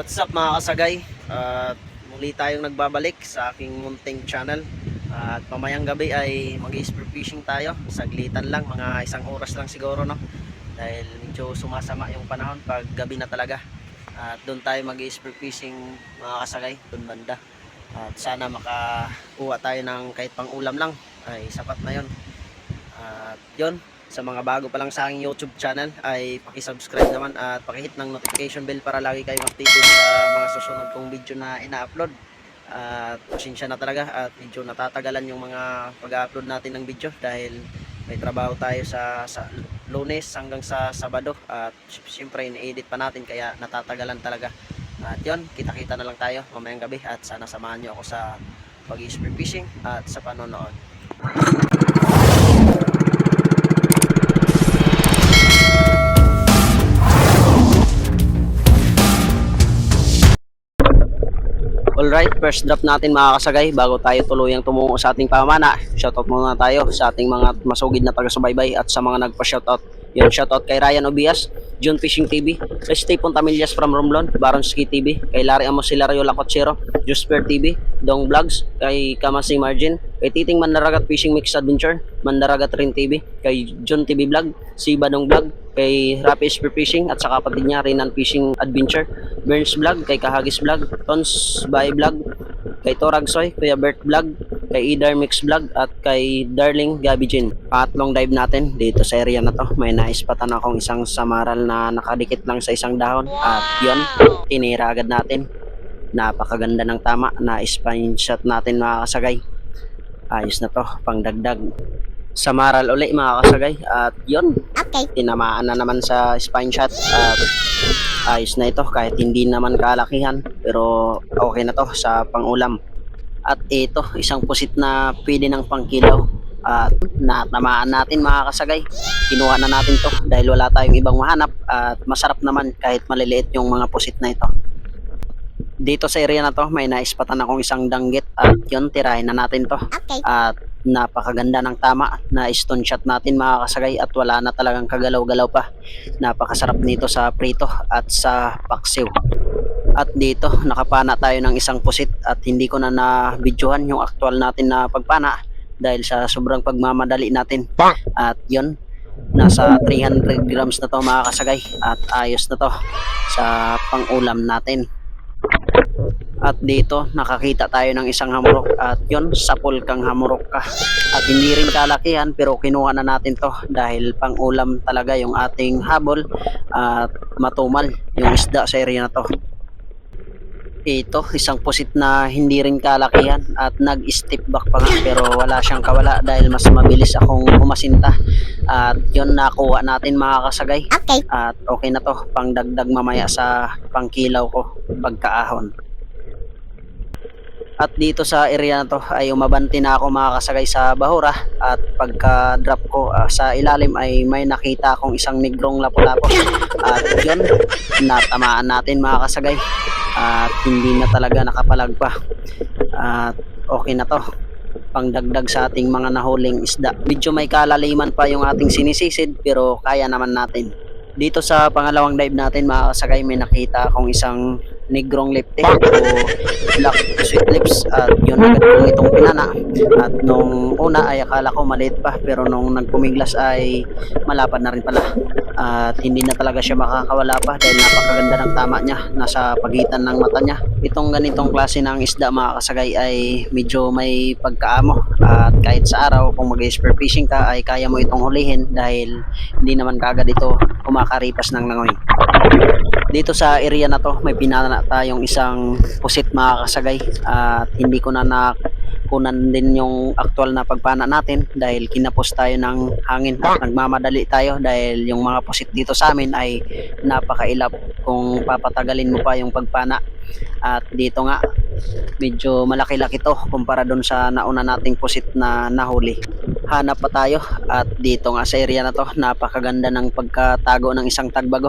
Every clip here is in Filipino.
What's up mga kasagay? Muli tayong nagbabalik sa aking munting channel. At mamayang gabi ay mag-spear fishing tayo. Saglitan lang, mga isang oras lang siguro, no? Dahil medyo sumasama yung panahon pag gabi na talaga. At doon tayo mag-spear fishing mga kasagay, doon banda. At sana makakuha tayo ng kahit pang ulam lang, ay sapat na yon. At yun, sa mga bago pa lang sa aking YouTube channel ay paki-subscribe naman at paki-hit ng notification bell para lagi kayong updated sa mga susunod kong video na ina-upload. At pasensya na talaga at medyo natatagalan yung mga pag-upload natin ng video dahil may trabaho tayo sa Lunes hanggang sa Sabado at siyempre in-edit pa natin kaya natatagalan talaga. At yun, kita-kita na lang tayo mamayang gabi at sana samahan nyo ako sa pag-spear fishing at sa panonood. Alright, first drop natin mga kasagay bago tayo tuluyang tumungo sa ating pamana. Shoutout muna tayo sa ating mga masugid na taga-subaybay at sa mga nagpa-shoutout. Yun, shoutout kay Ryan Obias, June Fishing TV, kay Stephen Tamillas from Romblon, Baronski TV, kay Larry Amosilario Lacotsero, Jusper TV, Dong Vlogs, kay Kamasing Margin, kay Titing Mandaragat Fishing Mix Adventure, Mandaragat Rin TV, kay John TV Vlog, si Badong Vlog, kay Rappi Spear Fishing at sa kapatid niya Rinan Fishing Adventure, Burns Vlog, kay Kahagis Vlog, Tons Bay Vlog, kay Toragsoy, Kuya Bert Vlog, kay Idar Mix Vlog at kay Darling Gabi Jean. Pangatlong dive natin dito sa area na to. May naispatan akong isang samaral na nakadikit lang sa isang dahon at yun, tinira agad natin. Napakaganda ng tama na spine shot natin mga kasagay. Ayos na to, pangdagdag. Samaral uli mga kasagay at yun, okay, tinamaan na naman sa spine shot at ayos na ito kahit hindi naman kalakihan pero okay na to sa pangulam. At ito, isang pusit na pwede ng pangkilaw at natamaan natin mga kasagay. Kinuha na natin to dahil wala tayong ibang mahanap at masarap naman kahit maliliit yung mga pusit na ito. Dito sa area na to may naispatan akong isang danggit at yun, tirahin na natin to. Okay. At napakaganda ng tama na stone shot natin mga kasagay at wala na talagang kagalaw-galaw pa. Napakasarap nito sa prito at sa paksiw. At dito nakapana tayo ng isang pusit at hindi ko na na-videohan yung actual natin na pagpana dahil sa sobrang pagmamadali natin. At yun, nasa 300 grams na to mga kasagay at ayos na to sa pangulam natin. At dito nakakita tayo ng isang hamurok at yun, sapul kang hamurok ka at hindi rin kalakihan pero kinuha na natin to dahil pang ulam talaga yung ating habol at matumal yung isda sa area na to. Ito, isang pusit na hindi rin kalakihan at nag-step back pa nga pero wala siyang kawala dahil mas mabilis akong umasinta. At yun, nakuha natin mga kasagay. Okay. At okay na to, pang dagdag mamaya sa pangkilaw ko pagkaahon. At dito sa area na to ay umabanti na ako mga kasagay sa bahura at pagka drop ko sa ilalim ay may nakita akong isang negrong lapu-lapo at yun, natamaan natin mga kasagay at hindi na talaga nakapalag pa at okay na to, pangdagdag sa ating mga nahuling isda. Medyo may kalaliman pa yung ating sinisisid pero kaya naman natin. Dito sa pangalawang dive natin mga kasagay may nakita akong isang negrong lipte o black sweet lips at yun agad kong itong pinana at nung una ay akala ko maliit pa pero nung nagpumiglas ay malapad na rin pala at hindi na talaga siya makakawala pa dahil napakaganda ng tama niya, nasa pagitan ng mata niya. Itong ganitong klase ng isda mga kasagay ay medyo may pagkaamo at kahit sa araw kung mag-spear fishing ka ay kaya mo itong hulihin dahil hindi naman kagad ito kumakaripas ng langoy. Dito sa area na to may pinana tayong isang pusit mga kasagay at hindi ko na nakunan din yung actual na pagpana natin dahil kinapos tayo ng hangin at nagmamadali tayo dahil yung mga pusit dito sa amin ay napakailap kung papatagalin mo pa yung pagpana. At dito nga medyo malaki-laki to kumpara dun sa nauna nating pusit na nahuli. Hanap pa tayo at dito nga sa area na to napakaganda ng pagkatago ng isang tagbago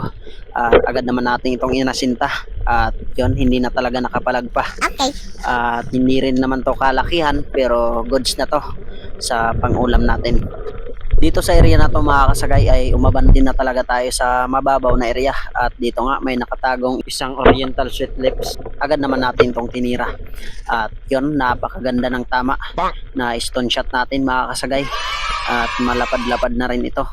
at agad naman natin itong inasinta at yun, hindi na talaga nakapalag pa. Okay. At hindi rin naman to kalakihan pero goods na to sa pangulam natin. Dito sa area na to mga kasagay ay umaban din na talaga tayo sa mababaw na area at dito nga may nakatagong isang oriental sweet lips. Agad naman natin tong tinira at yun, napakaganda ng tama na stone shot natin mga kasagay at malapad-lapad na rin ito.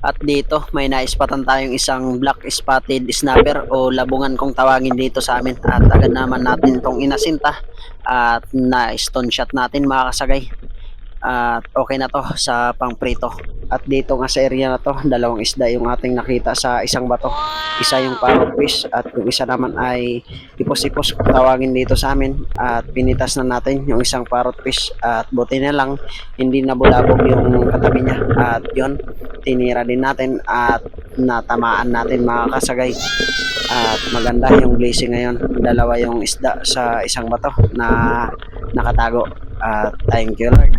At dito may naispatan tayong isang black spotted snapper o labungan kung tawagin dito sa amin at agad naman natin tong inasinta at na stone shot natin mga kasagay. At okay na to sa pangprito. At dito nga sa area na to, dalawang isda yung ating nakita sa isang bato. Isa yung parrot fish at yung isa naman ay ipos-ipos kung tawagin dito sa amin. At pinitas na natin yung isang parrot fish at buti na lang hindi nabulabog yung katabi niya. At yon, tinira din natin at natamaan natin mga kasagay. At maganda yung blazing ngayon. Dalawa yung isda sa isang bato na nakatago. At thank you Lord.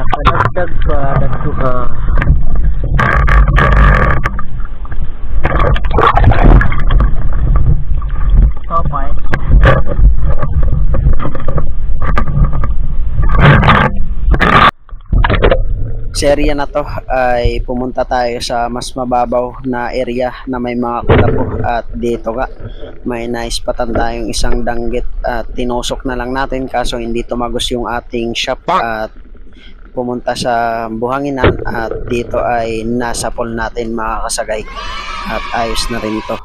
Nakadagdag pa dagto ka. Kapay. Sa area na to ay pumunta tayo sa mas mababaw na area na may mga kulapo at dito nga may naispatan tayong isang danggit at tinusok na lang natin kaso hindi tumagos yung ating shop at pumunta sa buhanginan at dito ay nasapol natin mga kasagay at ayos na rin ito.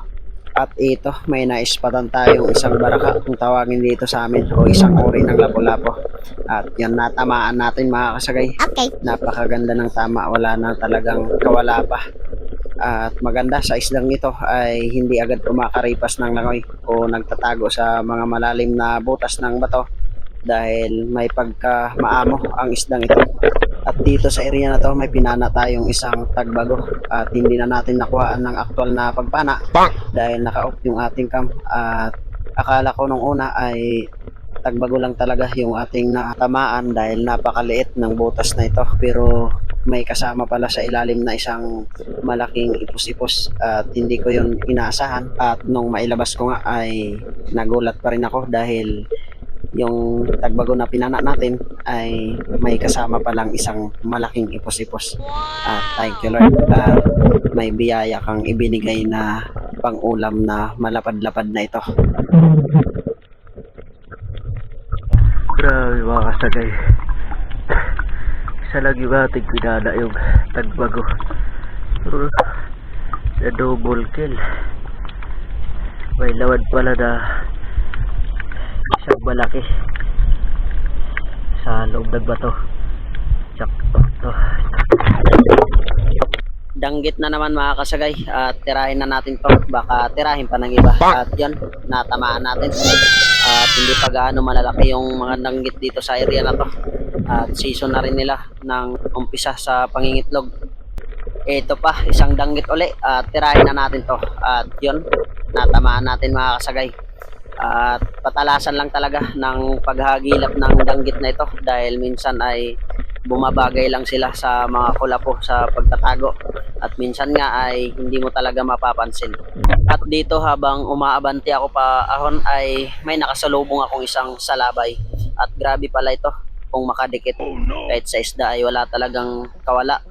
At ito, may naispatan tayong isang baraka kung tawagin dito sa amin o isang uri ng lapo-lapo. At yan, natamaan natin mga kasagay. Okay. Napakaganda ng tama, wala na talagang kawala pa. At maganda sa islang ito ay hindi agad umakaripas ng langoy o nagtatago sa mga malalim na butas ng bato dahil may pagka maamo ang isdang ito. At dito sa area na to may pinana tayong isang tagbago at hindi na natin nakuhaan ng aktual na pagpana dahil naka-off yung ating cam at akala ko nung una ay tagbago lang talaga yung ating natamaan dahil napakaliit ng butas na ito pero may kasama pala sa ilalim na isang malaking ipos-ipos at hindi ko yun inaasahan at nung mailabas ko nga ay nagulat pa rin ako dahil yung tagbago na pinana natin ay may kasama palang isang malaking ipos-ipos. At thank you Lord. At may biyaya kang ibinigay na pang-ulam na malapad-lapad na ito. Grabe mga kasagay. Isa lang yung ating pinana yung tagbago. Na double kill. May lawan pala na isang malaki sa loob ng bato. Sakto. Danggit na naman mga kasagay at tirahin na natin to, baka tirahin pa ng iba at yun, natamaan natin at hindi pa gaano malalaki yung mga danggit dito sa area na to at season na rin nila ng umpisa sa pangingitlog. Ito pa, isang danggit uli at tirahin na natin to at yun, natamaan natin mga kasagay. At patalasan lang talaga ng paghagilap ng danggit na ito dahil minsan ay bumabagay lang sila sa mga kulapo sa pagtatago at minsan nga ay hindi mo talaga mapapansin. At dito habang umaabanti ako pa ahon ay may nakasalubong akong isang salabay at grabe pala ito kung makadikit kahit sa isda ay wala talagang kawala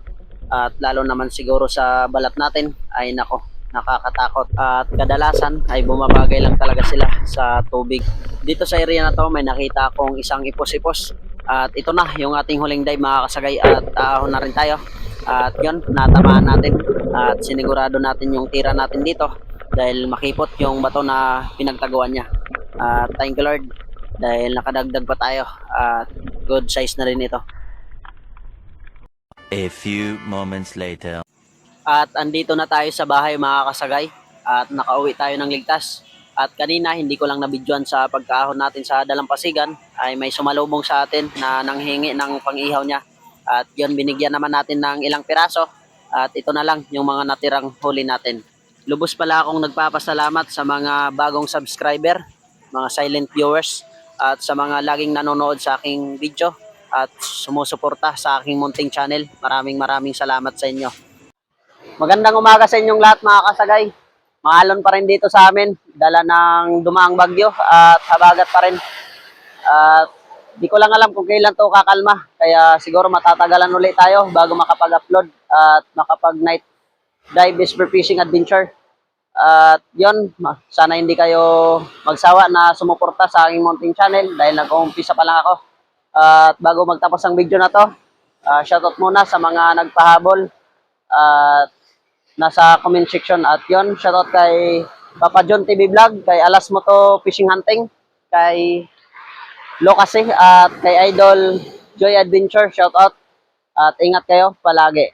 at lalo naman siguro sa balat natin ay nako, nakakatakot at kadalasan ay bumabagay lang talaga sila sa tubig. Dito sa area na to may nakita akong isang ipos-ipos at ito na yung ating huling dive mga kasagay at ahon na rin tayo at yun, natamaan natin at sinigurado natin yung tira natin dito dahil makipot yung bato na pinagtaguan niya at thank you Lord dahil nakadagdag pa tayo at good size na rin ito. A few moments later. At andito na tayo sa bahay mga kasagay at nakauwi tayo ng ligtas. At kanina hindi ko lang nabidyoan sa pagkaahon natin sa Dalampasigan ay may sumalubong sa atin na nanghingi ng pang-ihaw niya. At yun, binigyan naman natin ng ilang piraso at ito na lang yung mga natirang huli natin. Lubos pala akong nagpapasalamat sa mga bagong subscriber, mga silent viewers at sa mga laging nanonood sa aking video at sumusuporta sa aking munting channel. Maraming salamat sa inyo. Magandang umaga sa inyong lahat mga kasagay. Maalon pa rin dito sa amin. Dala ng dumaang bagyo at habagat pa rin. At di ko lang alam kung kailan to kakalma. Kaya siguro matatagalan ulit tayo bago makapag-upload at makapag-night dive spearfishing adventure. At yun, sana hindi kayo magsawa na sumuporta sa aking mountain channel dahil nag-uumpisa pa lang ako. At bago magtapos ang video na to, shoutout muna sa mga nagpahabol at nasa comment section. At yun, shoutout kay Papa John TV Vlog, kay Alas Moto Fishing Hunting, kay Lokasi at kay Idol Joy Adventure. Shoutout at ingat kayo palagi.